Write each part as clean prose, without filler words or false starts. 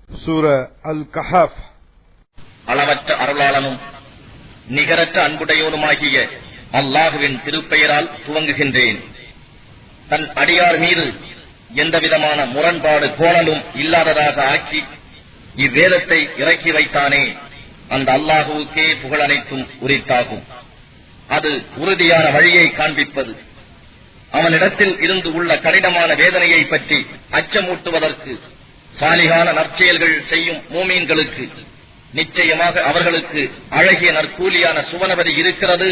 சூரா அல் கஹஃப். அளவற்ற அருளாளனும் நிகரற்ற அன்புடையோனுமாகிய அல்லாஹுவின் திருப்பெயரால் துவங்குகின்றேன். தன் அடியார் மீது எந்தவிதமான முரண்பாடு கோணலும் இல்லாததாக ஆக்கி இவ்வேதத்தை இறக்கி வைத்தானே, அந்த அல்லாஹுவுக்கே புகழனைத்தும் உரித்தாகும். அது உறுதியான வழியை காண்பிப்பது. அவனிடத்தில் இருந்து உள்ள கடினமான வேதனையை பற்றி அச்சமூட்டுவதற்கு சாலிகான நற்செயல்கள் செய்யும் மூமீன்களுக்கு நிச்சயமாக அவர்களுக்கு அழகிய நற்கூலியான சுவனபதி இருக்கிறது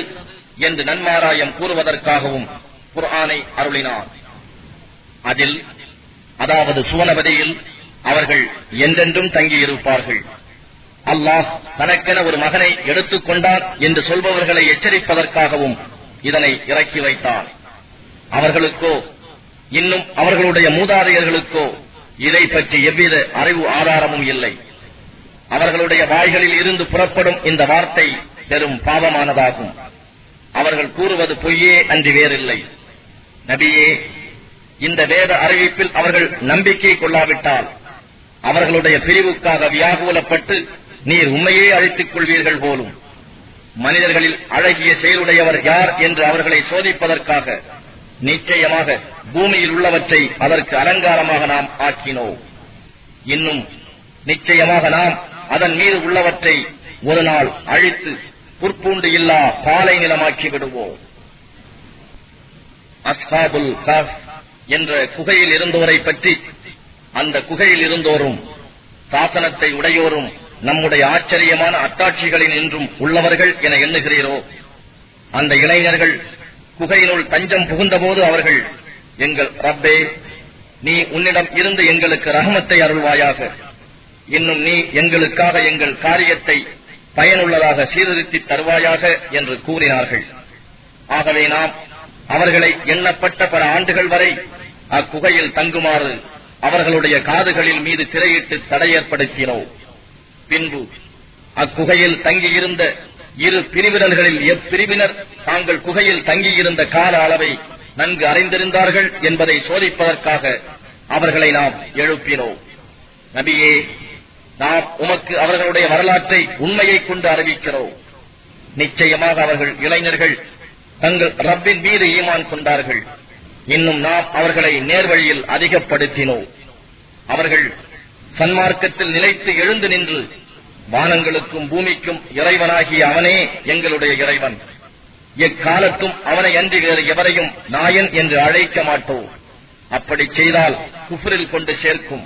என்று நன்மாராயம் கூறுவதற்காகவும் குர்ஆனை அருளினார். அதில், அதாவது சுவனபதியில் அவர்கள் என்றென்றும் தங்கியிருப்பார்கள். அல்லாஹ் தனக்கென ஒரு மகனை எடுத்துக் கொண்டார் என்று சொல்பவர்களை எச்சரிப்பதற்காகவும் இதனை இறக்கி வைத்தார். அவர்களுக்கோ இன்னும் அவர்களுடைய மூதாதையர்களுக்கோ இதை பற்றி எவ்வித அறிவு ஆதாரமும் இல்லை. அவர்களுடைய வாய்களில் இருந்து புறப்படும் இந்த வார்த்தை பெரும் பாவமானதாகும். அவர்கள் கூறுவது பொய்யே அன்றி வேறில்லை. நபியே, இந்த வேத அறிவிப்பில் அவர்கள் நம்பிக்கை கொள்ளாவிட்டால் அவர்களுடைய பிரிவுக்காக வியாகுலப்பட்டு நீர் உண்மையே அழைத்துக் கொள்வீர்கள் போலும். மனிதர்களில் அழகிய செயலுடையவர் யார் என்று அவர்களை சோதிப்பதற்காக நிச்சயமாக பூமியில் உள்ளவற்றை அதற்கு அலங்காரமாக நாம் ஆக்கினோம். இன்னும் நிச்சயமாக நாம் அதன் மீது உள்ளவற்றை ஒரு நாள் அழித்து புற்பூண்டு இல்லா பாலை நிலமாக்கி விடுவோம். அஸ்ஹாபுல் கஹ்ஃப் என்ற குகையில் இருந்தோரை பற்றி, அந்த குகையில் இருந்தோரும் சாசனத்தை உடையோரும் நம்முடைய ஆச்சரியமான அத்தாட்சிகளில் இன்றும் உள்ளவர்கள் என எண்ணுகிறீரோ? அந்த இளைஞர்கள் குகையினுள் தஞ்சம் புகுந்தபோது அவர்கள், எங்கள் ரப்பே, நீ உன்னிடம் இருந்து எங்களுக்கு ரஹமத்தை அருள்வாயாக, இன்னும் நீ எங்களுக்காக எங்கள் காரியத்தை பயனுள்ளதாக சீர்திருத்தி தருவாயாக என்று கூறினார்கள். ஆகவே நாம் அவர்களை எண்ணப்பட்ட பல ஆண்டுகள் வரை அக்குகையில் தங்குமாறு அவர்களுடைய காதுகளில் மீது திரையிட்டு தடை ஏற்படுத்தினோம். பின்பு அக்குகையில் தங்கியிருந்த இரு பிரிவினர்களில் எப்பிரிவினர் தாங்கள் குகையில் தங்கியிருந்த கால அளவை நன்கு அறிந்திருந்தார்கள் என்பதை சோதிப்பதற்காக அவர்களை நாம் எழுப்பினோம். நபியே, நாம் உமக்கு அவர்களுடைய வரலாற்றை உண்மையை கொண்டு அறிவிக்கிறோம். நிச்சயமாக அவர்கள் இளைஞர்கள் தங்கள் ரப்பின் மீது ஈமான் கொண்டார்கள். இன்னும் நாம் அவர்களை நேர்வழியில் அதிகப்படுத்தினோம். அவர்கள் சன்மார்க்கத்தில் நிலைத்து எழுந்து நின்று, வானங்களுக்கும் பூமிக்கும் இறைவனாகிய அவனே எங்களுடைய இறைவன், எக்காலத்தும் அவனை அன்றி வேறு எவரையும் நாயன் என்று அழைக்க மாட்டோம், அப்படி செய்தால் குஃப்ரில் கொண்டு சேர்க்கும்,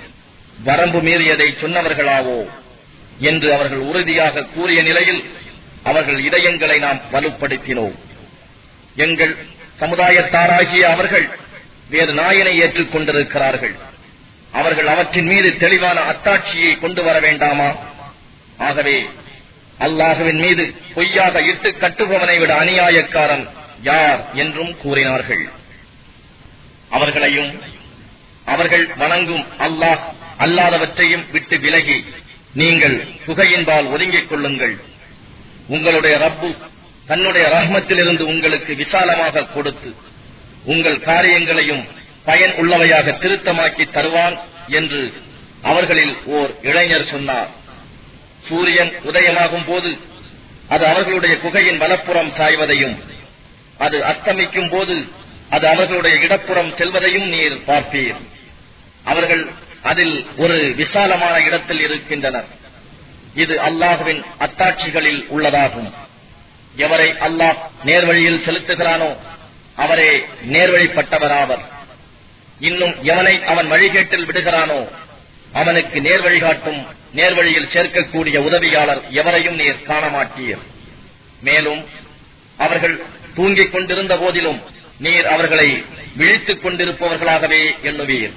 வரம்பு மீறியதை சொன்னவர்களாவோ என்று அவர்கள் உறுதியாக கூறிய நிலையில் அவர்கள் இதயங்களை நாம் வலுப்படுத்தினோம். எங்கள் சமுதாயத்தாராகிய அவர்கள் வேறு நாயனை ஏற்றுக் கொண்டிருக்கிறார்கள். அவர்கள் அவற்றின் மீது தெளிவான அத்தாட்சியை கொண்டு வர வேண்டாமா? ஆகவே அல்லாஹுவின் மீது பொய்யாக இட்டு கட்டுபவனை விட அநியாயக்காரன் யார் என்றும் கூறினார்கள். அவர்களையும் அவர்கள் வணங்கும் அல்லாஹ் அல்லாதவற்றையும் விட்டு விலகி நீங்கள் குகையின்பால் ஒதுங்கிக் கொள்ளுங்கள். உங்களுடைய ரப்பு தன்னுடைய ரஹ்மத்திலிருந்து உங்களுக்கு விசாலமாக கொடுத்து உங்கள் காரியங்களையும் பயன் உள்ளவையாக திருத்தமாக்கி தருவான் என்று அவர்களில் ஓர் இளைஞர் சொன்னார். சூரியன் உதயமாகும் போது அது அவர்களுடைய குகையின் வலப்புறம் சாய்வதையும், அது அஸ்தமிக்கும் போது அது அவர்களுடைய இடப்புறம் செல்வதையும் நீர் பார்ப்பீர். அவர்கள் அதில் ஒரு விசாலமான இடத்தில் இருக்கின்றனர். இது அல்லாஹுவின் அத்தாட்சிகளில் உள்ளதாகும். எவரை அல்லாஹ் நேர்வழியில் செலுத்துகிறானோ அவரே நேர்வழிப்பட்டவராவர். இன்னும் எவனை அவன் வழிகேட்டில் விடுகிறானோ அவனுக்கு நேர்வழிகாட்டும் நேர்வழியில் சேர்க்கக்கூடிய உதவியாளர் எவரையும் நீர் காண மாட்டீர். மேலும் அவர்கள் தூங்கிக் கொண்டிருந்த போதிலும் நீர் அவர்களை விழித்துக் கொண்டிருப்பவர்களாகவே எண்ணுவீர்.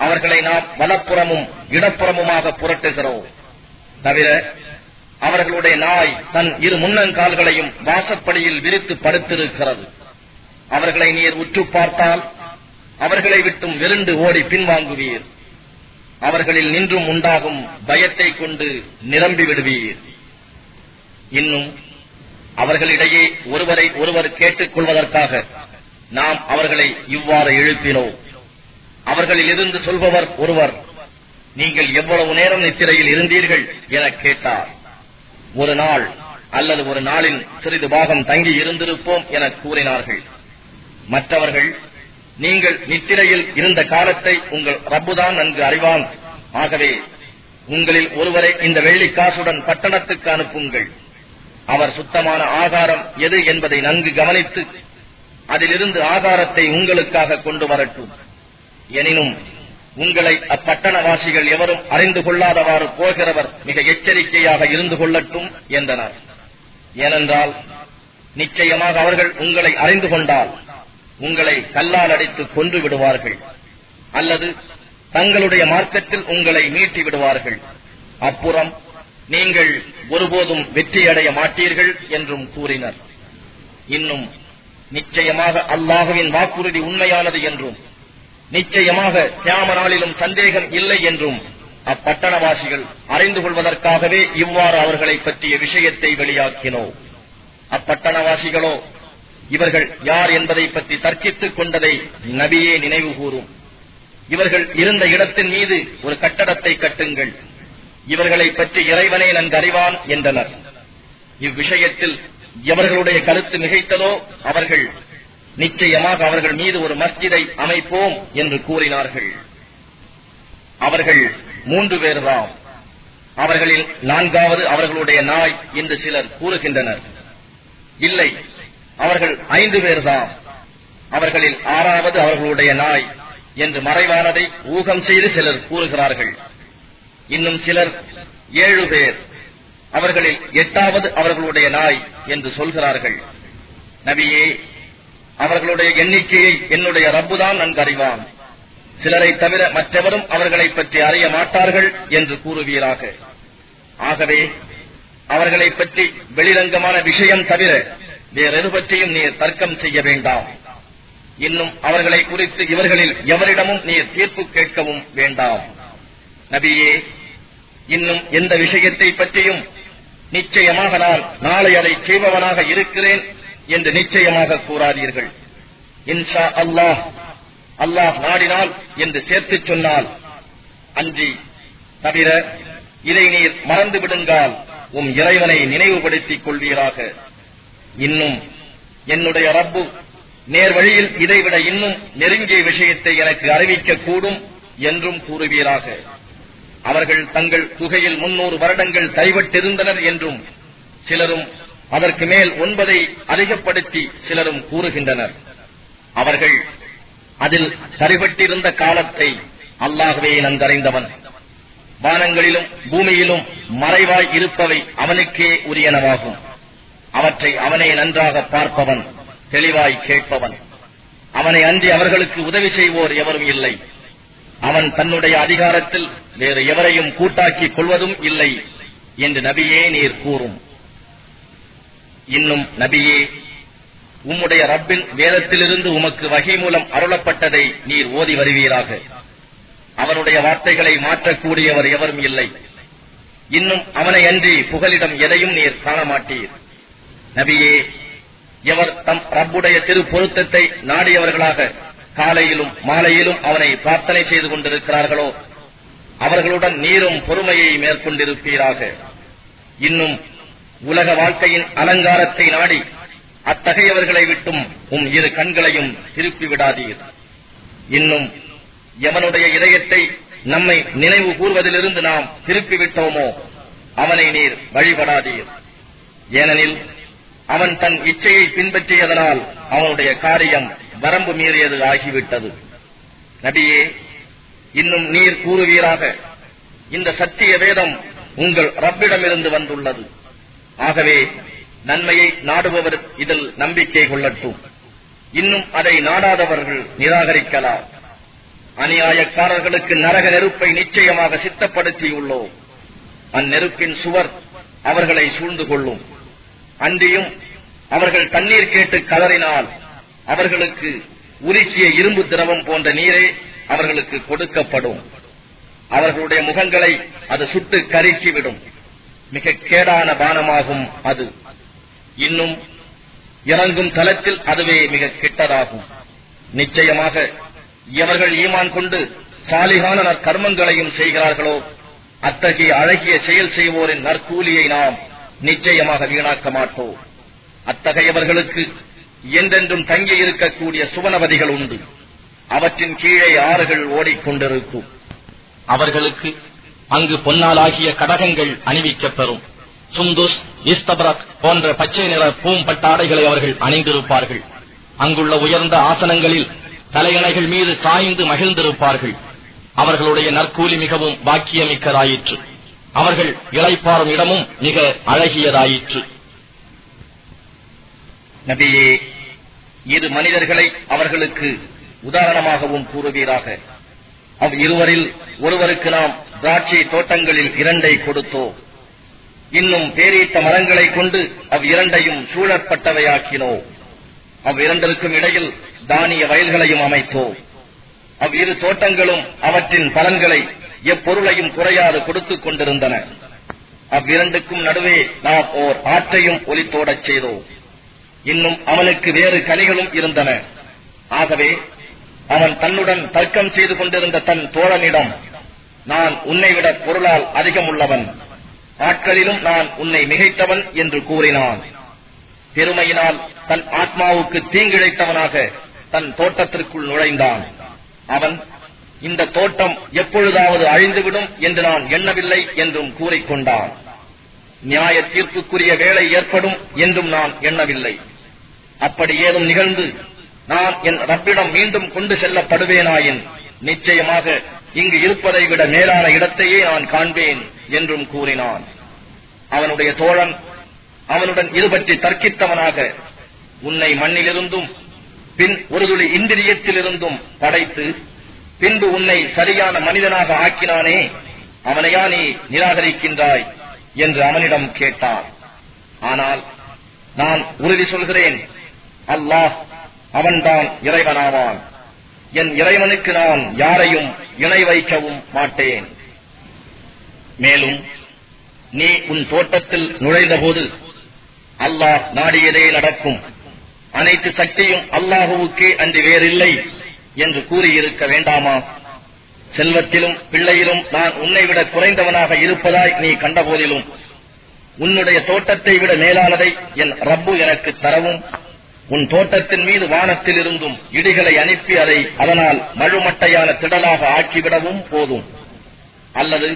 அவர்களை நாம் வலப்புறமும் இடப்புறமுமாக புரட்டுகிறோம். தவிர அவர்களுடைய நாய் தன் இரு முன்னங்கால்களையும் வாசப்படியில் விரித்து படுத்திருக்கிறது. அவர்களை நீர் உற்று பார்த்தால் அவர்களை விட்டும் விருண்டு ஓடி பின்வாங்குவீர். அவர்களில் நின்றும் உண்டாகும் பயத்தை கொண்டு நிரம்பி விடுவீர். இன்னும் அவர்களிடையே ஒருவரை ஒருவர் கேட்டுக் கொள்வதற்காக நாம் அவர்களை இவ்வாறு எழுப்பினோம். அவர்களில் இருந்து சொல்பவர் ஒருவர், நீங்கள் எவ்வளவு நேரம் நித்திரையில் இருந்தீர்கள் என கேட்டார். ஒரு நாள் அல்லது ஒரு நாளின் சிறிது பாகம் தங்கி இருந்திருப்போம் என கூறினார்கள். மற்றவர்கள், நீங்கள் நித்திரையில் இருந்த காலத்தை உங்கள் ரப்புதான் நன்கு அறிவான். ஆகவே உங்களில் ஒருவரை இந்த வெள்ளிக்காசுடன் பட்டணத்துக்கு அனுப்புங்கள். அவர் சுத்தமான ஆகாரம் எது என்பதை நன்கு கவனித்து அதிலிருந்து ஆகாரத்தை உங்களுக்காக கொண்டு வரட்டும். எனினும் உங்களை அப்பட்டணவாசிகள் எவரும் அறிந்து கொள்ளாதவாறு போகிறவர் மிக எச்சரிக்கையாக இருந்து கொள்ளட்டும் என்றனர். ஏனென்றால் நிச்சயமாக அவர்கள் உங்களை அறிந்து கொண்டால் உங்களை கல்லால் அடித்து கொன்று விடுவார்கள், அல்லது தங்களுடைய மார்க்கத்தில் உங்களை மீட்டி விடுவார்கள். அப்புறம் நீங்கள் ஒருபோதும் வெற்றியடைய மாட்டீர்கள் என்றும் கூறினர். இன்னும் நிச்சயமாக அல்லாஹுவின் வாக்குறுதி உண்மையானது என்றும் நிச்சயமாக கியாம நாளிலும் சந்தேகம் இல்லை என்றும் அப்பட்டணவாசிகள் அறிந்து கொள்வதற்காகவே இவ்வாறு அவர்களை பற்றிய விஷயத்தை வெளியாக்கினோம். அப்பட்டணவாசிகளோ இவர்கள் யார் என்பதை பற்றி தர்க்கித்துக் கொண்டதை நபியே நினைவு கூறும். இவர்கள் இருந்த இடத்தின் மீது ஒரு கட்டடத்தை கட்டுங்கள், இவர்களை பற்றி இறைவனே நன்கறிவான் என்றனர். இவ்விஷயத்தில் எவர்களுடைய கருத்து மிகைத்ததோ அவர்கள் நிச்சயமாக அவர்கள் மீது ஒரு மஸ்ஜிதை அமைப்போம் என்று கூறினார்கள். அவர்கள் 3 பேர்தாம். அவர்களில் 4வது அவர்களுடைய நாய் என்று சிலர் கூறுகின்றனர். இல்லை, அவர்கள் 5 பேர்தாம். அவர்களில் 6வது அவர்களுடைய நாய் என்று மறைவானதை ஊகம் செய்து சிலர் கூறுகிறார்கள். இன்னும் சிலர் 7 பேர், அவர்களில் 8வது அவர்களுடைய நாய் என்று சொல்கிறார்கள். நபியே, அவர்களுடைய எண்ணிக்கையை என்னுடைய ரப்புதான் நன்கறிவான். சிலரை தவிர மற்றவரும் அவர்களை பற்றி அறிய மாட்டார்கள் என்று கூறுவீராக. ஆகவே அவர்களை பற்றி வெளிரங்கமான விஷயம் தவிர வேறெது பற்றியும் நீர் தர்க்கம் செய்ய வேண்டாம். இன்னும் அவர்களை குறித்து இவர்களில் எவரிடமும் நீர் தீர்ப்பு கேட்கவும் வேண்டாம். நபியே, இன்னும் எந்த விஷயத்தை பற்றியும் நிச்சயமாக நான் நாளை அதை செய்பவனாக இருக்கிறேன் என்று நிச்சயமாக கூறாதீர்கள். இன்ஷா அல்லாஹ், அல்லாஹ் நாடினால் என்று சேர்த்துச் சொன்னால் அன்றி தவிர இதை நீர் மறந்து விடுங்கால் இறைவனை நினைவுபடுத்திக் கொள்வீராக. இன்னும் என்னுடைய ரப்பு நேர் வழியில் இதைவிட இன்னும் நெருங்கிய விஷயத்தை எனக்கு அறிவிக்க கூடும் என்றும் கூறுவீராக. அவர்கள் தங்கள் குகையில் 300 வருடங்கள் தைவட்டிருந்தனர் என்றும் சிலரும் அதற்கு மேல் 9 அதிகப்படுத்தி சிலரும் கூறுகின்றனர். அவர்கள் அதில் சரிபட்டிருந்த காலத்தை அல்லாஹ்வே நன்கறிந்தவன். வானங்களிலும் பூமியிலும் மறைவாய் இருப்பவை அவனுக்கே உரியனவாகும். அவற்றை அவனே நன்றாக பார்ப்பவன், தெளிவாய் கேட்பவன். அவனை அன்றி அவர்களுக்கு உதவி செய்வோர் எவரும் இல்லை. அவன் தன்னுடைய அதிகாரத்தில் வேறு எவரையும் கூட்டாக்கிக் கொள்வதும் இல்லை என்று நபியே நீர் கூறும். இன்னும் நபியே, உம்முடைய ரப்பின் வேதத்திலிருந்து உமக்கு வகை மூலம் அருளப்பட்டதை நீர் ஓதி வருவீராக. அவனுடைய வார்த்தைகளை மாற்றக்கூடியவர் எவரும் இல்லை. இன்னும் அவனை அன்றி புகலிடம் எதையும் நீர் காண மாட்டீர். நபியே, எவர் தம் ரப்புடைய திரு பொருத்தத்தை நாடியவர்களாக காலையிலும் மாலையிலும் அவனை பிரார்த்தனை செய்து கொண்டிருக்கிறார்களோ அவர்களுடன் நீரும் பொறுமையை மேற்கொண்டிருப்பீராக. இன்னும் உலக வாழ்க்கையின் அலங்காரத்தை நாடி அத்தகையவர்களை விட்டும் இரு கண்களையும் திருப்பி விடாதீர். இன்னும் எவனுடைய இதயத்தை நம்மை நினைவு கூர்வதிலிருந்து நாம் திருப்பிவிட்டோமோ அவனை நீர் வழிபடாதீர். ஏனெனில் அவன் தன் இச்சையை பின்பற்றியதனால் அவனுடைய காரியம் வரம்பு மீறியது ஆகிவிட்டது. நபியே, இன்னும் நீர் கூறுவீராக, இந்த சத்திய வேதம் உங்கள் ரப்பிடமிருந்து வந்துள்ளது. ஆகவே நன்மையை நாடுபவர் இதில் நம்பிக்கை கொள்ளட்டும். இன்னும் அதை நாடாதவர்கள் நிராகரிக்கலாம். அநியாயக்காரர்களுக்கு நரக நெருப்பை நிச்சயமாக சித்தப்படுத்தியுள்ளோம். அந்நெருப்பின் சுவர் அவர்களை சூழ்ந்து கொள்ளும். அன்றியும் அவர்கள் தண்ணீர் கேட்டு கதறினால் அவர்களுக்கு உருக்கிய இரும்பு திரவம் போன்ற நீரே அவர்களுக்கு கொடுக்கப்படும். அவர்களுடைய முகங்களை அது சுட்டு கருக்கிவிடும். மிக கேடான பானமாகும் அது. இன்னும் இறங்கும் தலத்தில் அதுவே மிக கெட்டதாகும். நிச்சயமாக எவர்கள் ஈமான் கொண்டு சாலிகான நற்கர்மங்களையும் செய்கிறார்களோ அத்தகைய அழகிய செயல் செய்வோரின் நற்கூலியை நாம் நிச்சயமாக வீணாக்க மாட்டோம். அத்தகையவர்களுக்கு என்றென்றும் தங்கி இருக்கக்கூடிய சுவனவதிகள் உண்டு. அவற்றின் கீழே ஆறுகள் ஓடிக்கொண்டிருக்கும். அவர்களுக்கு அங்கு பொன்னாலாகிய கடகங்கள் அணிவிக்கப்பெறும். சுந்துஸ், இஸ்தபரக் போன்ற பச்சை நிற பூம்பட்டாடைகளை அவர்கள் அணிந்திருப்பார்கள். அங்குள்ள உயர்ந்த ஆசனங்களில் தலையணைகள் மீது சாய்ந்து மகிழ்ந்திருப்பார்கள். அவர்களுடைய நற்கூலி மிகவும் பாக்கியமிக்கதாயிற்று. அவர்கள் இளைப்பாறும் இடமும் மிக அழகியதாயிற்று. நபியே, இது மனிதர்களை அவர்களுக்கு உதாரணமாகவும் கூறுவீராக. இருவரில் ஒருவருக்கு நாம் திராட்சை தோட்டங்களில் 2 கொடுத்தோம். இன்னும் பேரீட்ட மரங்களை கொண்டு இரண்டையும் சூழப்பட்டவையாக்கினோம். இரண்டிற்கும் இடையில் தானிய வயல்களையும் அமைத்தோம். இரு தோட்டங்களும் அவற்றின் பலன்களை எப்பொருளையும் குறையாது கொடுத்துக் கொண்டிருந்தன. இரண்டுக்கும் நடுவே நாம் ஓர் ஆற்றையும் ஒலித்தோடச் செய்தோம். இன்னும் அவனுக்கு வேறு கனிகளும் இருந்தன. ஆகவே அவன் தன்னுடன் தர்க்கம் செய்து கொண்டிருந்த தன் தோழனிடம், நான் உன்னை விட பொருளால் அதிகமுள்ளவன், ஆட்களிலும் நான் உன்னை மிகைத்தவன் என்று கூறினான். பெருமையினால் தன் ஆத்மாவுக்கு தீங்கிழைத்தவனாக தன் தோட்டத்திற்குள் நுழைந்தான். அவன், இந்த தோட்டம் எப்பொழுதாவது அழிந்துவிடும் என்று நான் எண்ணவில்லை என்றும் கூறிக்கொண்டான். நியாய தீர்ப்புக்குரிய வேளை ஏற்படும் என்றும் நான் எண்ணவில்லை. அப்படி ஏதும் நிகழ்ந்து நான் என் ரப்பிடம் மீண்டும் கொண்டு செல்லப்படுவேனாயின் நிச்சயமாக இங்கு இருப்பதை விட மேலான இடத்தையே நான் காண்பேன் என்றும் கூறினான். அவனுடைய தோழன் அவனுடன் இது பற்றி தர்க்கித்தவனாக, உன்னை மண்ணிலிருந்தும் பின் ஒரு துளி இந்திரியத்திலிருந்தும் படைத்து பின்பு உன்னை சரியான மனிதனாக ஆக்கினானே, அவனையா நீ நிராகரிக்கின்றாய் என்று அவனிடம் கேட்டான். ஆனால் நான் உறுதி சொல்கிறேன், அல்லாஹ் அவன்தான் இறைவனாவான். என் இறைவனுக்கு நான் யாரையும் இணை வைக்கவும் மாட்டேன். மேலும் நீ உன் தோட்டத்தில் நுழைந்தபோது அல்லாஹ் நாடியதே நடக்கும், அனைத்து சக்தியும் அல்லாஹுவுக்கே அன்றி வேறில்லை என்று கூறியிருக்க வேண்டாமா? செல்வத்திலும் பிள்ளையிலும் நான் உன்னை விட குறைந்தவனாக இருப்பதாய் நீ கண்டபோதிலும் உன்னுடைய தோட்டத்தை விட மேலானதை என் ரப்பு எனக்கு தரவும், உன் தோட்டத்தின் மீது வானத்தில் இருந்தும் இடிகளை அனுப்பி அதை அதனால் மழுமட்டையான திடலாக ஆக்கிவிடவும் போதும். அல்லது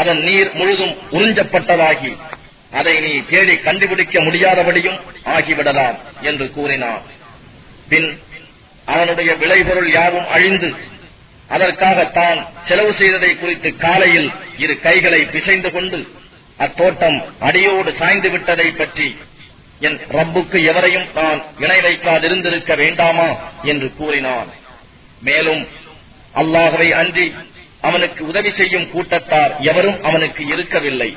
அதன் நீர் முழுதும் உறிஞ்சப்பட்டதாகி அதை நீ தேடி கண்டுபிடிக்க முடியாதபடியும் ஆகிவிடலாம் என்று கூறினான். பின் அவனுடைய விளைபொருள் யாவும் அழிந்து அதற்காக தான் செலவு செய்ததை குறித்து காலையில் 2 கைகளை பிசைந்து கொண்டு அத்தோட்டம் அடியோடு சாய்ந்து விட்டதை பற்றி என் ரப்புக்கு எவரையும் நான் இணை வைக்காதிருந்திருக்க வேண்டாமா என்று கூறினான். மேலும் அல்லாஹ்வை அன்றி அவனுக்கு உதவி செய்யும் கூட்டத்தார் எவரும் அவனுக்கு இருக்கவில்லை.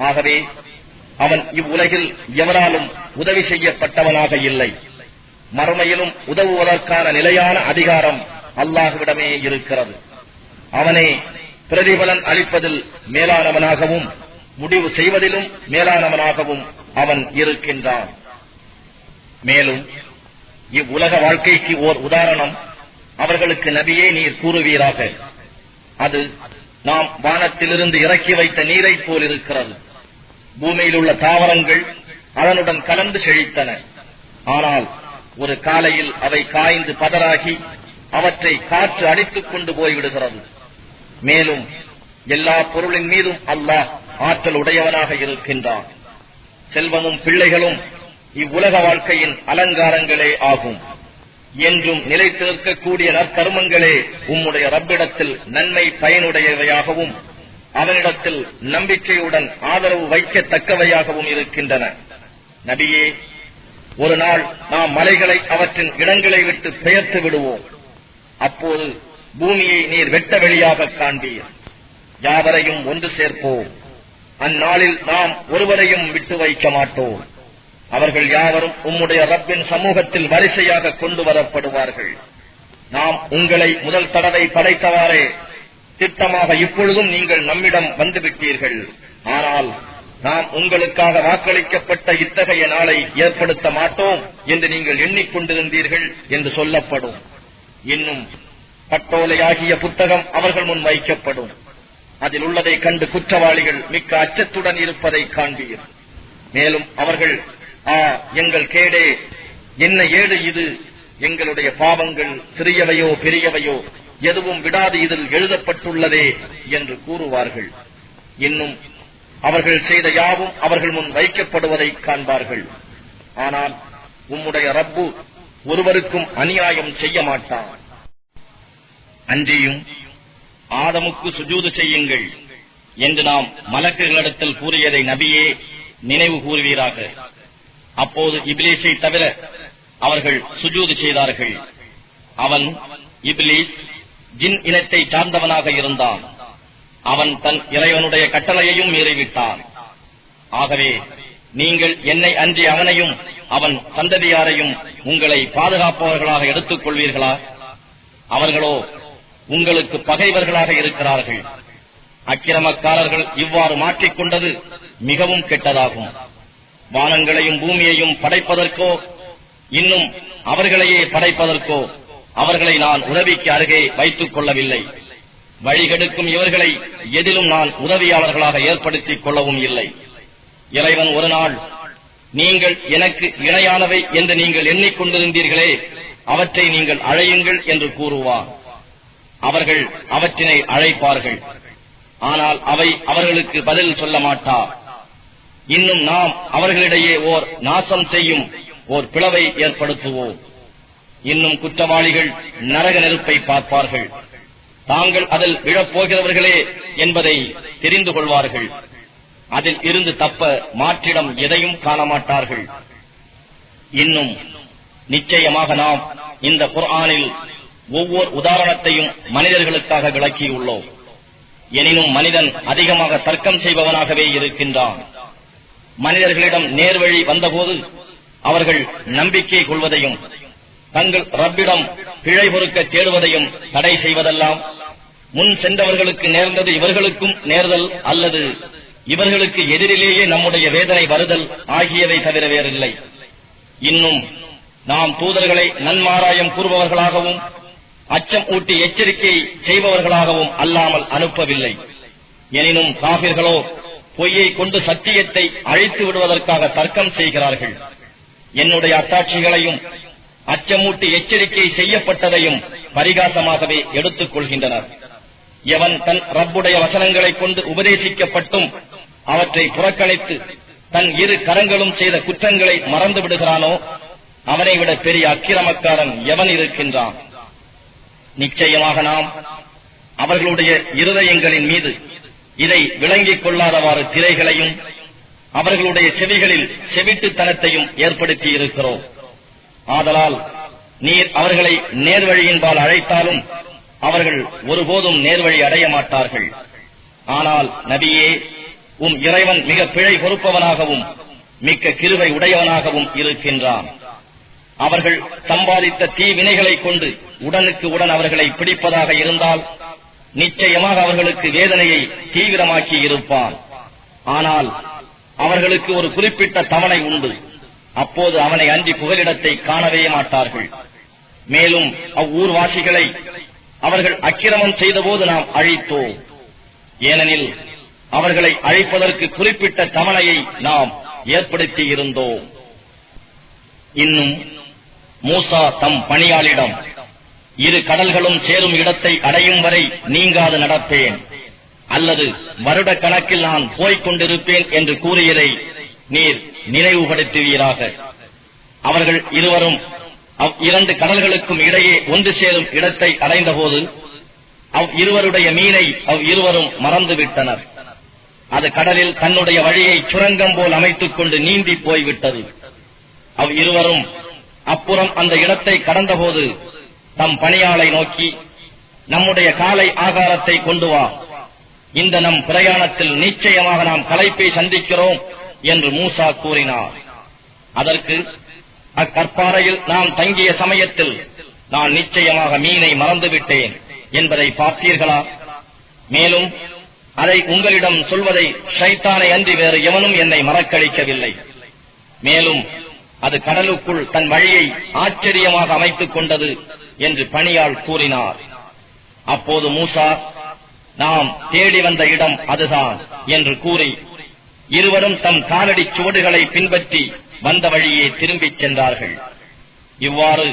ஆகவே அவன் இவ்வுலகில் எவராலும் உதவி செய்யப்பட்டவனாக இல்லை. மறுமையிலும் உதவுவதற்கான நிலையான அதிகாரம் அல்லாஹ்விடமே இருக்கிறது. அவனே பிரதிபலன் அளிப்பதில் மேலானவனாகவும் முடிவு செய்வதிலும் மேலானவனாகவும் அவன் இருக்கின்றான். மேலும் இவ்வுலக வாழ்க்கைக்கு ஓர் உதாரணம் அவர்களுக்கு நபியே நீர் கூறுவீராக. அது நாம் வானத்திலிருந்து இறக்கி வைத்த நீரை போல் இருக்கிறது. பூமியில் உள்ள தாவரங்கள் அதனுடன் கலந்து செழித்தன. ஆனால் ஒரு காலையில் அவை காய்ந்து பதறாகி அவற்றை காற்று அடித்துக் கொண்டு போய்விடுகிறது. மேலும் எல்லா பொருளின் மீதும் அல்லாஹ் ஆற்றல் உடையவனாக இருக்கின்றான். செல்வமும் பிள்ளைகளும் இவ்வுலக வாழ்க்கையின் அலங்காரங்களே ஆகும். என்றும் நிலைத்து நிற்கக்கூடிய நற்கர்மங்களே உம்முடைய ரப்பிடத்தில் நன்மை பயனுடையவையாகவும் அவனிடத்தில் நம்பிக்கையுடன் ஆதரவு வைக்கத்தக்கவையாகவும் இருக்கின்றன. நபியே, ஒரு நாள் நாம் மலைகளை அவற்றின் இடங்களை விட்டு பெயர்த்து விடுவோம். அப்போது பூமியை நீர் வெட்ட வெளியாக காண்பீர். யாவரையும் ஒன்று சேர்ப்போம். அந்நாளில் நாம் ஒருவரையும் விட்டு வைக்க மாட்டோம். அவர்கள் யாவரும் உம்முடைய ரப்பின் சமூகத்தில் வரிசையாக கொண்டு வரப்படுவார்கள். நாம் உங்களை முதல் தடவை படைத்தவாறே திட்டமாக இப்பொழுதும் நீங்கள் நம்மிடம் வந்துவிட்டீர்கள். ஆனால் நாம் உங்களுக்காக வாக்களிக்கப்பட்ட இத்தகைய நாளை ஏற்படுத்த மாட்டோம் என்று நீங்கள் எண்ணிக்கொண்டிருந்தீர்கள் என்று சொல்லப்படும். இன்னும் பட்டோலையாகிய புத்தகம் அவர்கள் முன் வைக்கப்படும். அதில் உள்ளதை கண்டு குற்றவாளிகள் மிக்க அச்சத்துடன் இருப்பதை காண்பீர். மேலும் அவர்கள், எங்கள் கேடே, என்ன ஏடு இது, எங்களுடைய பாவங்கள் சிறியவையோ பெரியவையோ எதுவும் விடாது இதில் எழுதப்பட்டுள்ளதே என்று கூறுவார்கள். இன்னும் அவர்கள் செய்த யாவும் அவர்கள் முன் வைக்கப்படுவதை காண்பார்கள். ஆனால் உம்முடைய ரப்பு ஒருவருக்கும் அநியாயம் செய்ய மாட்டான். அன்றியும் ஆதமுக்கு சுஜூது செய்யுங்கள் என்று நாம் மலக்குகளிடத்தில் கூறியதை நபியே நினைவு கூறுவீராக. அப்போது இப்லீஸை தவிர அவர்கள் சுஜூது செய்தார்கள். அவன், இப்லீஸ், ஜின் இனத்தை சார்ந்தவனாக இருந்தான். அவன் தன் இறைவனுடைய கட்டளையையும் மீறிவிட்டான். ஆகவே நீங்கள் என்னை அன்றி அவனையும் அவன் சந்ததியாரையும் உங்களை பாதுகாப்பவர்களாக எடுத்துக் கொள்வீர்களா? அவர்களோ உங்களுக்கு பகைவர்களாக இருக்கிறார்கள். அக்கிரமக்காரர்கள் இவ்வாறு மாற்றிக்கொண்டது மிகவும் கெட்டதாகும். வானங்களையும் பூமியையும் படைப்பதற்கோ இன்னும் அவர்களையே படைப்பதற்கோ அவர்களை நான் உதவிக்கு அருகே வைத்துக் கொள்ளவில்லை. வழிகெடுக்கும் இவர்களை எதிலும் நான் உதவியாளர்களாக ஏற்படுத்திக் கொள்ளவும் இல்லை. இறைவன் ஒரு நாள், நீங்கள் எனக்கு இணையானவை என்று நீங்கள் எண்ணிக்கொண்டிருந்தீர்களே, அவற்றை நீங்கள் அழையுங்கள் என்று கூறுவார். அவர்கள் அவற்றினை அழைப்பார்கள். ஆனால் அவை அவர்களுக்கு பதில் சொல்ல மாட்டார். இன்னும் நாம் அவர்களிடையே ஓர் நாசம் செய்யும் ஓர் பிளவை ஏற்படுத்துவோம். இன்னும் குற்றவாளிகள் நரக நெருப்பை பார்ப்பார்கள். தாங்கள் அதில் விழப்போகிறவர்களே என்பதை தெரிந்து கொள்வார்கள். அதில் இருந்து தப்ப மாற்றிடம் எதையும் காண மாட்டார்கள். இன்னும் நிச்சயமாக நாம் இந்த குர்ஆனில் ஒவ்வொரு உதாரணத்தையும் மனிதர்களுக்காக விளக்கியுள்ளோம். எனினும் மனிதன் அதிகமாக தர்க்கம் செய்பவனாகவே இருக்கின்றான். மனிதர்களிடம் நேர்வழி வந்தபோது அவர்கள் நம்பிக்கை கொள்வதையும் தங்கள் ரப்பிடம் பிழை பொறுக்க தேடுவதையும் தடை செய்வதெல்லாம் முன் சென்றவர்களுக்கு நேர்ந்தது இவர்களுக்கும் நேர்தல் அல்லது இவர்களுக்கு எதிரிலேயே நம்முடைய வேதனை வருதல் ஆகியவை தவிர வேறில்லை. இன்னும் நாம் தூதர்களை நன்மாராயம் கூறுபவர்களாகவும் அச்சம் ஊட்டி எச்சரிக்கை செய்பவர்களாகவும் அல்லாமல் அனுப்பவில்லை. எனினும் காபிர்களோ பொய்யை கொண்டு சத்தியத்தை அழித்து விடுவதற்காக தர்க்கம் செய்கிறார்கள். என்னுடைய அத்தாட்சிகளையும் அச்சமூட்டி எச்சரிக்கை செய்யப்பட்டதையும் பரிகாசமாகவே எடுத்துக் கொள்கின்றனர். எவன் தன் ரப்புடைய வசனங்களை கொண்டு உபதேசிக்கப்பட்டும் அவற்றை புறக்கணித்து தன் இரு கரங்களும் செய்த குற்றங்களை மறந்து விடுகிறானோ அவனை விட பெரிய அக்கிரமக்காரன் எவன் இருக்கின்றான்? நிச்சயமாக நாம் அவர்களுடைய இருதயங்களின் மீது இதை விளங்கிக் கொள்ளாதவாறு திரைகளையும் அவர்களுடைய செவிகளில் செவிட்டுத்தனத்தையும் ஏற்படுத்தி இருக்கிறோம். ஆதலால் நீர் அவர்களை நேர்வழியின்பால் அழைத்தாலும் அவர்கள் ஒருபோதும் நேர்வழி அடைய மாட்டார்கள். ஆனால் நபியே, உம் இறைவன் மிக பிழை பொறுப்பவனாகவும் மிக்க கிருபை உடையவனாகவும் இருக்கின்றான். அவர்கள் சம்பாதித்த தீவினைகளை கொண்டு உடனுக்கு உடன் அவர்களை பிடிப்பதாக இருந்தால் நிச்சயமாக அவர்களுக்கு வேதனையை தீவிரமாக்கி இருப்பான். ஆனால் அவர்களுக்கு ஒரு குறிப்பிட்ட தவணை உண்டு. அப்போது அவனை அன்றி புகலிடத்தை காணவே மாட்டார்கள். மேலும் அவ்வூர்வாசிகளை அவர்கள் அக்கிரமம் செய்தபோது நாம் அழித்தோம். ஏனெனில் அவர்களை அழிப்பதற்கு குறிப்பிட்ட தவணையை நாம் ஏற்படுத்தி இருந்தோம். இன்னும் மூசா தம் பணியாளிடம், இரு கடல்களும் சேரும் இடத்தை அடையும் வரை நீங்காது நடப்பேன், அல்லது வருட கணக்கில் நான் போய்க் கொண்டிருப்பேன் என்று கூறியதை நீர் நினைவுபடுத்துவீராக. அவர்கள் இருவரும் இரண்டு கடல்களுக்கும் இடையே ஒன்று சேரும் இடத்தை அடைந்தபோது இருவருடைய மீனை இருவரும் மறந்துவிட்டனர். அது கடலில் தன்னுடைய வழியை சுரங்கம் போல் அமைத்துக் கொண்டு நீந்தி போய்விட்டது. இருவரும் அப்புறம் அந்த இடத்தை கடந்தபோது தம் பணியாளை நோக்கி, நம்முடைய காலை ஆகாரத்தை கொண்டு வா, இந்த நம் பிரயாணத்தில் நிச்சயமாக நாம் களைப்பை சந்திக்கிறோம் என்று மூசா கூறினார். அதற்கு, அக்கற்பாறையில் நாம் தங்கிய சமயத்தில் நான் நிச்சயமாக மீனை மறந்துவிட்டேன் என்பதை பார்த்தீர்களா? மேலும் அதை உங்களிடம் சொல்வதை ஷைத்தானை அன்றி வேறு எவனும் என்னை மறக்கடிக்கவில்லை. மேலும் அது கடலுக்குள் தன் வழியை ஆச்சரியமாக அமைத்துக் கொண்டது என்று பணியாள் கூறினார். அப்போது மூசா, நாம் தேடி வந்த இடம் அதுதான் என்று கூறி இருவரும் தம் காலடி சுவடுகளை பின்பற்றி வந்த வழியே திரும்பிச் சென்றார்கள். இவ்வாறு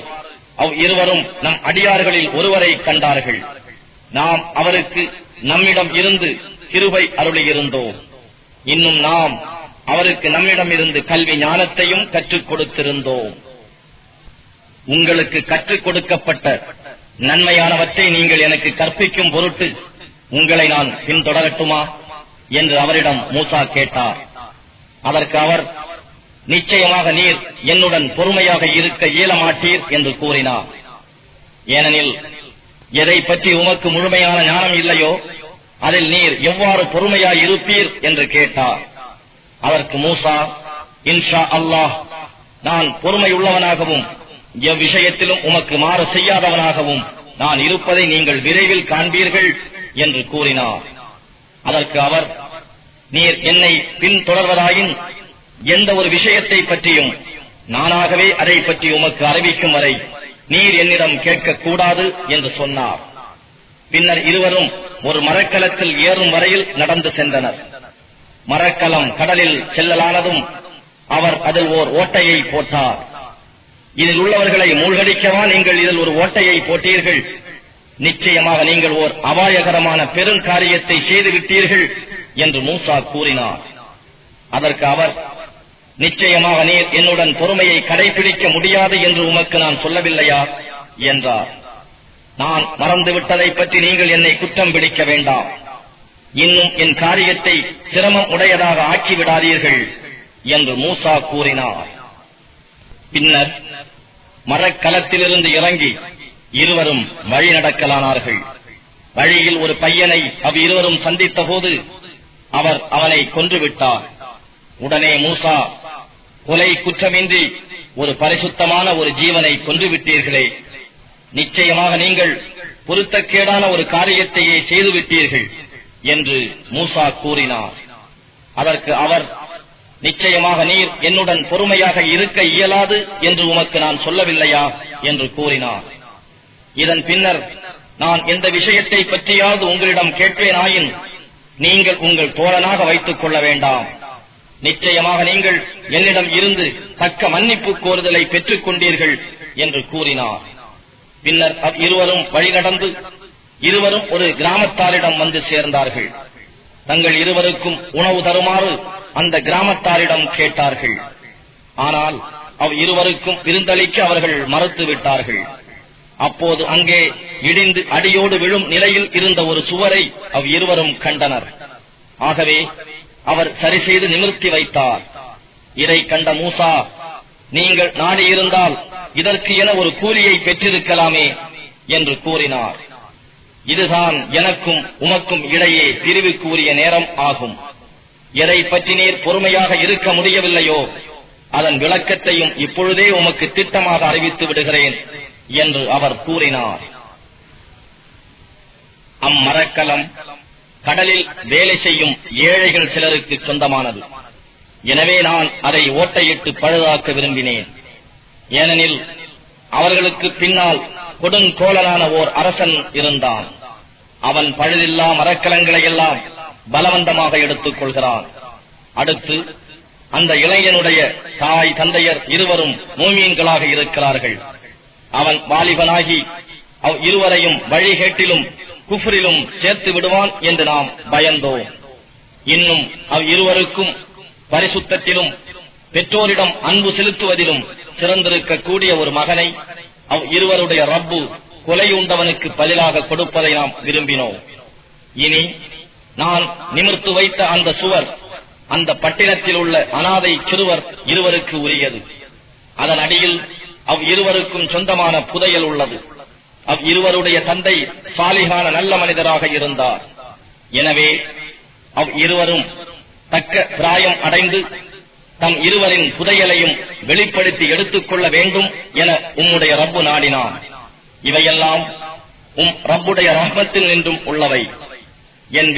இருவரும் நம் அடியார்களில் ஒருவரை கண்டார்கள். நாம் அவருக்கு நம்மிடம் இருந்து கிருபை அருளியிருந்தோம். இன்னும் நாம் அவருக்கு நம்மிடம் இருந்து கல்வி ஞானத்தையும் கற்றுக் கொடுத்திருந்தோம். உங்களுக்கு கற்றுக் கொடுக்கப்பட்ட நன்மையானவற்றை நீங்கள் எனக்கு கற்பிக்கும் பொருட்டு உங்களை நான் பின்தொடரட்டுமா என்று அவரிடம் மூசா கேட்டார். அதற்கு அவர், நிச்சயமாக நீர் என்னுடன் பொறுமையாக இருக்க இயலமாட்டீர் என்று கூறினார். ஏனெனில் எதை பற்றி உமக்கு முழுமையான ஞானம் இல்லையோ அதில் நீர் எவ்வாறு பொறுமையாய் இருப்பீர் என்று கேட்டார். அதற்கு மூசா, இன்ஷா அல்லாஹ், நான் பொறுமையுள்ளவனாகவும் எவ்விஷயத்திலும் உமக்கு மாறு செய்யாதவனாகவும் நான் இருப்பதை நீங்கள் விரைவில் காண்பீர்கள் என்று கூறினார். அதற்கு அவர், நீர் என்னை பின்தொடர்வதாயின் எந்த ஒரு விஷயத்தை பற்றியும் நானாகவே அதை பற்றி உமக்கு அறிவிக்கும் வரை நீர் என்னிடம் கேட்கக்கூடாது என்று சொன்னார். பின்னர் இருவரும் ஒரு மரக்கலத்தில் ஏறும் வரையில் நடந்து சென்றனர். மரக்கலம் கடலில் செல்லலானதும் அவர் அதில் ஓர் ஓட்டையை போட்டார். இதில் உள்ளவர்களை மூழ்கடிக்கவா நீங்கள் இதில் ஒரு ஓட்டையை போட்டீர்கள்? நிச்சயமாக நீங்கள் ஓர் அபாயகரமான பெருங்காரியத்தை செய்துவிட்டீர்கள் என்று மூசா கூறினார். அதற்கு அவர், நிச்சயமாக நீர் என்னுடன் பொறுமையை கடைபிடிக்க முடியாது என்று உமக்கு நான் சொல்லவில்லையா என்றார். நான் மறந்துவிட்டதை பற்றி நீங்கள் என்னை குற்றம் பிடிக்க வேண்டாம். இன்னும் என் காரியத்தை சிரமம் உடையதாக ஆக்கிவிடாதீர்கள் என்று மூசா கூறினார். பின்னர் மரக்கலத்திலிருந்து இறங்கி இருவரும் வழி நடக்கலானார்கள். வழியில் ஒரு பையனை இருவரும் சந்தித்த போது அவர் அவனை கொன்றுவிட்டார். உடனே மூசா, கொலை குற்றமின்றி ஒரு பரிசுத்தமான ஒரு ஜீவனை கொன்றுவிட்டீர்களே, நிச்சயமாக நீங்கள் பொருத்தக்கேடான ஒரு காரியத்தையே செய்துவிட்டீர்கள் என்று மூசா கூறினார். அதற்கு அவர், நிச்சயமாக நீர் என்னுடன் பொறுமையாக இருக்க இயலாது என்று உமக்கு நான் சொல்லவில்லையா என்று கூறினார். இதன் பின்னர், நான் எந்த விஷயத்தை பற்றியாவது உங்களிடம் கேட்பேனாயின் நீங்கள் உங்கள் தோழனாக வைத்துக் கொள்ள வேண்டாம். நிச்சயமாக நீங்கள் என்னிடம் இருந்து தக்க மன்னிப்பு கோருதலை பெற்றுக் கொண்டீர்கள் என்று கூறினார். பின்னர் இருவரும் வழி நடந்து இருவரும் ஒரு கிராமத்தாரிடம் வந்து சேர்ந்தார்கள். தங்கள் இருவருக்கும் உணவு தருமாறு அந்த கிராமத்தாரிடம் கேட்டார்கள். ஆனால் இருவருக்கும் விருந்தளிக்க அவர்கள் மறுத்துவிட்டார்கள். அப்போது அங்கே இடிந்து அடியோடு விழும் நிலையில் இருந்த ஒரு சுவரை இருவரும் கண்டனர். ஆகவே அவர் சரி செய்து நிமிர்த்தி வைத்தார். இதை கண்ட மூசா, நீங்கள் நாடியிருந்தால் இதற்கு என ஒரு கூலியை பெற்றிருக்கலாமே என்று கூறினார். இதுதான் எனக்கும் உமக்கும் இடையே பிரிவுக்கு உரிய நேரம் ஆகும். எதை பற்றி நீர் பொறுமையாக இருக்க முடியவில்லையோ அதன் விளக்கத்தையும் இப்பொழுதே உமக்கு திட்டமாக அறிவித்து விடுகிறேன் என்று அவர் கூறினார். அம்மரக்கலம் கடலில் வேலை செய்யும் ஏழைகள் சிலருக்கு சொந்தமானது. எனவே நான் அதை ஓட்டையிட்டு பழுதாக்க விரும்பினேன். ஏனெனில் அவர்களுக்கு பின்னால் கொடுங்கோலனான ஓர் அரசன் இருந்தான். அவன் பழுதில்லா மரக்கலங்களை எல்லாம் பலவந்தமாக எடுத்துக் கொள்கிறான். அடுத்து அந்த இளைஞனுடைய தாய் தந்தையர் இருவரும் மூமீன்களாக இருக்கிறார்கள். அவன் வாலிபனாகி இருவரையும் வழிகேட்டிலும் குஃப்ரிலும் சேர்த்து விடுவான் என்று நாம் பயந்தோம். இன்னும் இருவருக்கும் பரிசுத்தத்திலும் பெற்றோரிடம் அன்பு செலுத்துவதிலும் சிறந்திருக்கக்கூடிய ஒரு மகனை இருவருடைய ரப்பு கொலையுண்டவனுக்கு பதிலாக கொடுப்பதை நாம் விரும்பினோம். இனி நான் நிமிர்த்து வைத்த அந்த சுவர் அந்த பட்டினத்தில் உள்ள அனாதை சிறுவர் இருவருக்கு உரியது. அதன் அடியில் இருவருக்கும் சொந்தமான புதையல் உள்ளது. இருவருடைய தந்தை சாலிகான நல்ல மனிதராக இருந்தார். எனவே இருவரும் தக்க பிராயம் அடைந்து தம் இருவரின் புதையலையும் வெளிப்படுத்தி எடுத்துக் கொள்ள வேண்டும் என உம்முடைய ரப்பு நாடினான். இவையெல்லாம் ரப்புடைய ரஹ்மத்தில் நின்றும் உள்ளவை. என்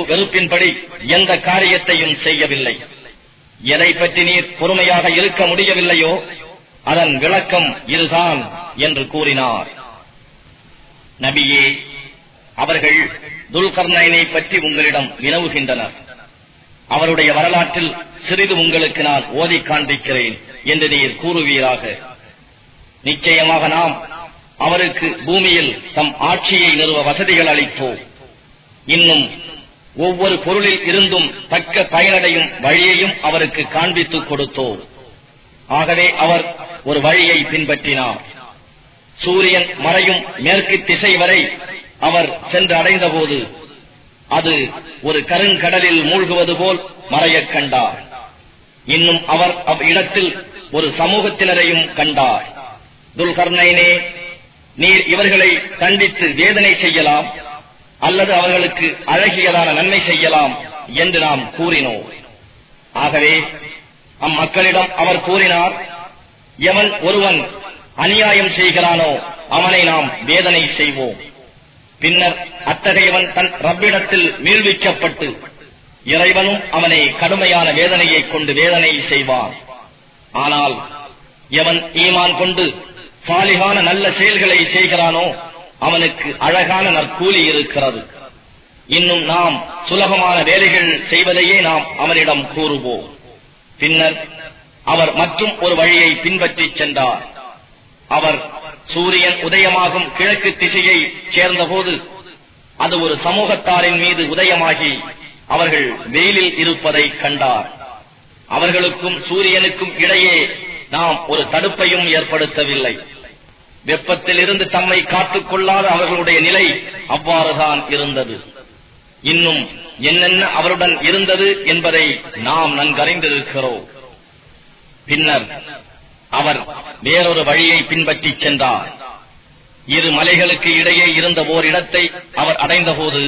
வெறுப்பின்படி எந்த காரியத்தையும் செய்யவில்லை. எதை பற்றி நீர் பொறுமையாக இருக்க முடியவில்லையோ அதன் விளக்கம் இதுதான் என்று கூறினார். நபியே, அவர்கள் துல்கர்னைனை பற்றி உங்களிடம் வினவுகின்றனர். அவருடைய வரலாற்றில் சிறிது உங்களுக்கு நான் ஓதி காண்பிக்கிறேன் என்று நீர் கூறுவீராக. நிச்சயமாக நாம் அவருக்கு பூமியில் தம் ஆட்சியை நிறுவ வசதிகள் அளிப்போம். இன்னும் ஒவ்வொரு பொருளில் இருந்தும் தக்க பயனடையும் வழியையும் அவருக்கு காண்பித்துக் கொடுத்தோம். ஆகவே அவர் ஒரு வழியை பின்பற்றினார். சூரியன் மறையும் மேற்கு திசை வரை அவர் சென்று அடைந்தபோது அது ஒரு கருங்கடலில் மூழ்குவது போல் மறையக் கண்டார். இன்னும் அவர் அவ்விடத்தில் ஒரு சமூகத்தினரையும் கண்டார். துல்கர்னைனே, நீர் இவர்களை தண்டித்து வேதனை செய்யலாம் அல்லது அவர்களுக்கு அழகியதான நன்மை செய்யலாம் என்று நாம் கூறினோம். ஆகவே அம்மக்களிடம் அவர் கூறினார், எவன் ஒருவன் அநியாயம் செய்கிறானோ அவனை நாம் வேதனை செய்வோம். பின்னர் அத்தகையவன் தன் ரப்பிடத்தில் மீள்விக்கப்பட்டு இறைவனும் அவனை கடுமையான வேதனையை கொண்டு வேதனை செய்வான். ஆனால் எவன் ஈமான் கொண்டு சாலிகான நல்ல செயல்களை செய்கிறானோ அவனுக்கு அழகான நற்கூலி இருக்கிறது. இன்னும் நாம் சுலபமான வேலைகள் செய்வதையே நாம் அவனிடம் கூறுவோம். பின்னர் அவர் மற்றும் ஒரு வழியை பின்பற்றிச் சென்றார். அவர் சூரியன் உதயமாகும் கிழக்கு திசையை சேர்ந்தபோது அது ஒரு சமூகத்தாரின் மீது உதயமாகி அவர்கள் வெயிலில் இருப்பதை கண்டார். அவர்களுக்கும் சூரியனுக்கும் இடையே நாம் ஒரு தடுப்பையும் ஏற்படுத்தவில்லை. வெப்பத்தில் இருந்து தம்மை காத்துக் கொள்ளாத அவர்களுடைய நிலை அவ்வாறுதான் இருந்தது. இன்னும் என்னென்ன அவருடன் இருந்தது என்பதை நாம் நன்கறிந்திருக்கிறோம். பின்னர் அவர் வேறொரு வழியை பின்பற்றி சென்றார். இரு மலைகளுக்கு இடையே இருந்த ஓர் இடத்தை அவர் அடைந்தபோது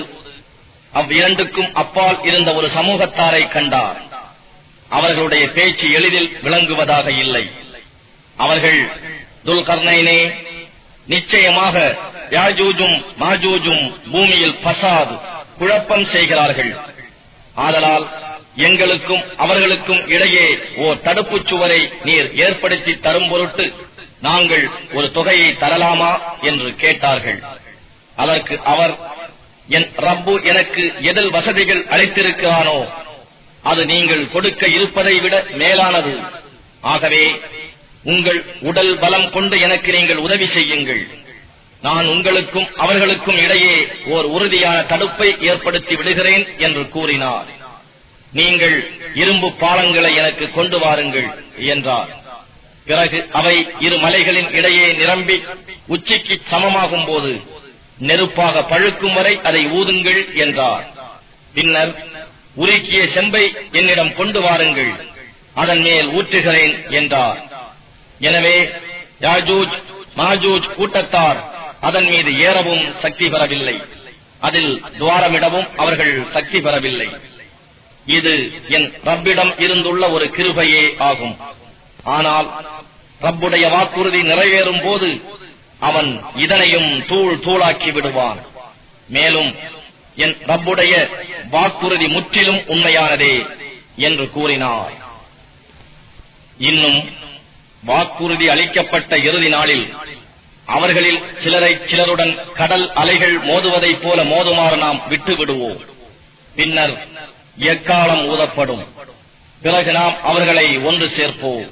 அவ்விரண்டுக்கும் அப்பால் இருந்த ஒரு சமூகத்தாரை கண்டார். அவர்களுடைய பேச்சு எளிதில் விளங்குவதாக இல்லை. அவர்கள், துல்கர்னைனே, நிச்சயமாக யாஜூஜும் மாஜூஜும் பூமியில் பசாது குழப்பம் செய்கிறார்கள். ஆதலால் எங்களுக்கும் அவர்களுக்கும் இடையே ஓர் தடுப்புச் சுவரை நீர் ஏற்படுத்தி தரும் பொருட்டு நாங்கள் ஒரு தொகையை தரலாமா என்று கேட்டார்கள். அதற்கு அவர், என் ரப்பு எனக்கு எதில் வசதிகள் அளித்திருக்கிறானோ அது நீங்கள் கொடுக்க இருப்பதை விட மேலானது. ஆகவே உங்கள் உடல் பலம் கொண்டு எனக்கு நீங்கள் உதவி செய்யுங்கள். நான் உங்களுக்கும் அவர்களுக்கும் இடையே ஓர் உறுதியான தடுப்பை ஏற்படுத்தி விடுகிறேன் என்று கூறினார். நீங்கள் இரும்பு பாலங்களை எனக்கு கொண்டு வாருங்கள் என்றார். பிறகு அவை இரு மலைகளின் இடையே நிரம்பி உச்சிக்கு சமமாகும் போது நெருப்பாக பழுக்கும் வரை அதை ஊதுங்கள் என்றார். பின்னர் உருக்கிய செம்பை என்னிடம் கொண்டு வாருங்கள், அதன் மேல் ஊற்றுகிறேன் என்றார். எனவே யாஜூஜ் மாஜூஜ் கூட்டத்தார் அதன் மீது ஏறவும் சக்தி பெறவில்லை, அதில் துவாரமிடவும் அவர்கள் சக்தி பெறவில்லை. இது என் ரப்பிடம் இருந்துள்ள ஒரு கிருபையே ஆகும். ஆனால் ரப்புடைய வாக்குறுதி நிறைவேறும் போது அவன் இதனையும் தூள் தூளாக்கி விடுவான். மேலும் என் ரப்புடைய வாக்குறுதி முற்றிலும் உண்மையானதே என்று கூறினார். இன்னும் வாக்குறுதி அளிக்கப்பட்ட இறுதி நாளில் அவர்களில் சிலரை சிலருடன் கடல் அலைகள் மோதுவதைப் போல மோதுமாறு நாம் விட்டு விடுவோம். பின்னர் எக்காலம் ஊதப்படும். பிறகு நாம் அவர்களை ஒன்று சேர்ப்போம்.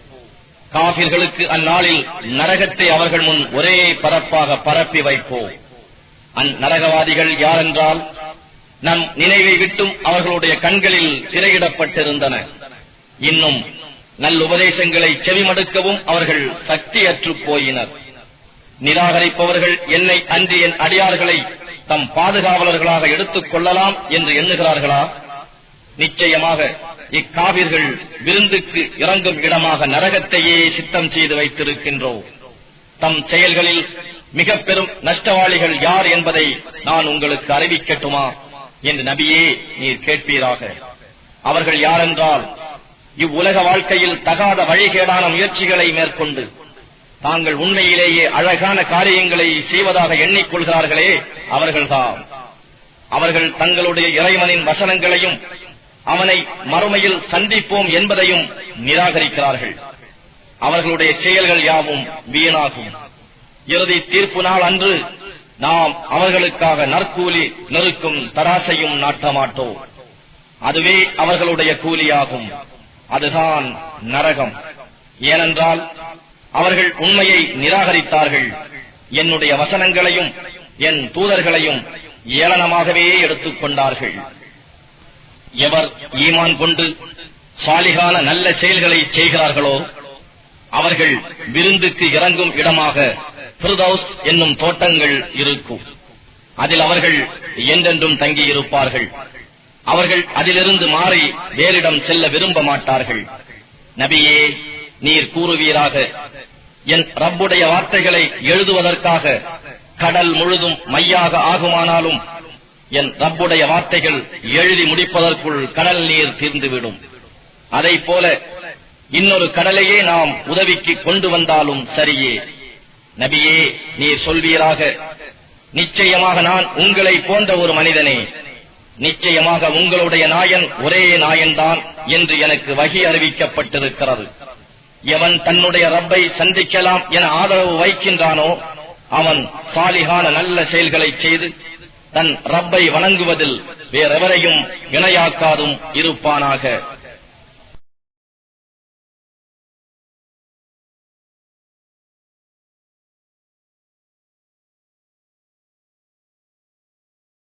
காபிர்களுக்கு அந்நாளில் நரகத்தை அவர்கள் முன் ஒரே பரப்பாக பரப்பி வைப்போம். அந்நரகவாதிகள் யாரென்றால், நம் நினைவை விட்டும் அவர்களுடைய கண்களில் திரையிடப்பட்டிருந்தன. இன்னும் நல்லுபதேசங்களை செவிமடுக்கவும் அவர்கள் சக்தியற்று போயினர். நிராகரிப்பவர்கள் என்னை அன்றி என் அடியார்களை தம் பாதுகாவலர்களாக எடுத்துக் கொள்ளலாம் என்று எண்ணுகிறார்களா? நிச்சயமாக இக்காவிர்கள் விருந்துக்கு இறங்கும் இடமாக நரகத்தையே சித்தம் செய்து வைத்திருக்கின்றோம். தம் செயல்களில் மிக பெரும் நஷ்டவாளிகள் யார் என்பதை நான் உங்களுக்கு அறிவிக்கட்டுமா என்று நபியே நீர் கேட்பீராக. அவர்கள் யாரென்றால், இவ்வுலக வாழ்க்கையில் தகாத வழிகேடான முயற்சிகளை மேற்கொண்டு தாங்கள் உண்மையிலேயே அழகான காரியங்களை செய்வதாக எண்ணிக்கொள்கிறார்களே அவர்கள்தான். அவர்கள் தங்களுடைய இறைவனின் வசனங்களையும் அவனை மறுமையில் சந்திப்போம் என்பதையும் நிராகரிக்கிறார்கள். அவர்களுடைய செயல்கள் யாவும் வீணாகும். இறுதி தீர்ப்பு நாள் அன்று நாம் அவர்களுக்காக நற்கூலி நெருக்கும் தராசையும் நாட்ட மாட்டோம். அதுவே அவர்களுடைய கூலியாகும். அதுதான் நரகம். ஏனென்றால் அவர்கள் உண்மையை நிராகரித்தார்கள். என்னுடைய வசனங்களையும் என் தூதர்களையும் ஏளனமாகவே எடுத்துக் கொண்டார்கள். எவர் ஈமான் கொண்டு சாலிகான நல்ல செயல்களை செய்கிறார்களோ அவர்கள் விருந்துக்கு இறங்கும் இடமாக ஃபிர்தௌஸ் என்னும் தோட்டங்கள் இருக்கும். அதில் அவர்கள் என்றென்றும் தங்கியிருப்பார்கள். அவர்கள் அதிலிருந்து மாறி வேறிடம் செல்ல விரும்ப மாட்டார்கள். நபியே, நீர் கூறுவீராக, என் ரப்புடைய வார்த்தைகளை எழுதுவதற்காக கடல் முழுதும் மையாக ஆகுமானாலும் என் ரப்புடைய வார்த்தைகள் எழுதி முடிப்பதற்குள் கடல் நீர் தீர்ந்துவிடும். அதைப் போல இன்னொரு கடலையே நாம் உதவிக்கு கொண்டு வந்தாலும் சரியே. நபியே, நீர் சொல்வீராக, நிச்சயமாக நான் உங்களை போன்ற ஒரு மனிதனே, நிச்சயமாக உங்களுடைய நாயன் ஒரே நாயன்தான் என்று எனக்கு வகி அறிவிக்கப்பட்டிருக்கிறது. எவன் தன்னுடைய ரப்பை சந்திக்கலாம் என ஆதரவு வைக்கின்றானோ அவன் சாலிகான நல்ல செயல்களை செய்து தன் ரப்பை வணங்குவதில் வேறெவரையும் இணையாக்காதும் இருப்பானாக.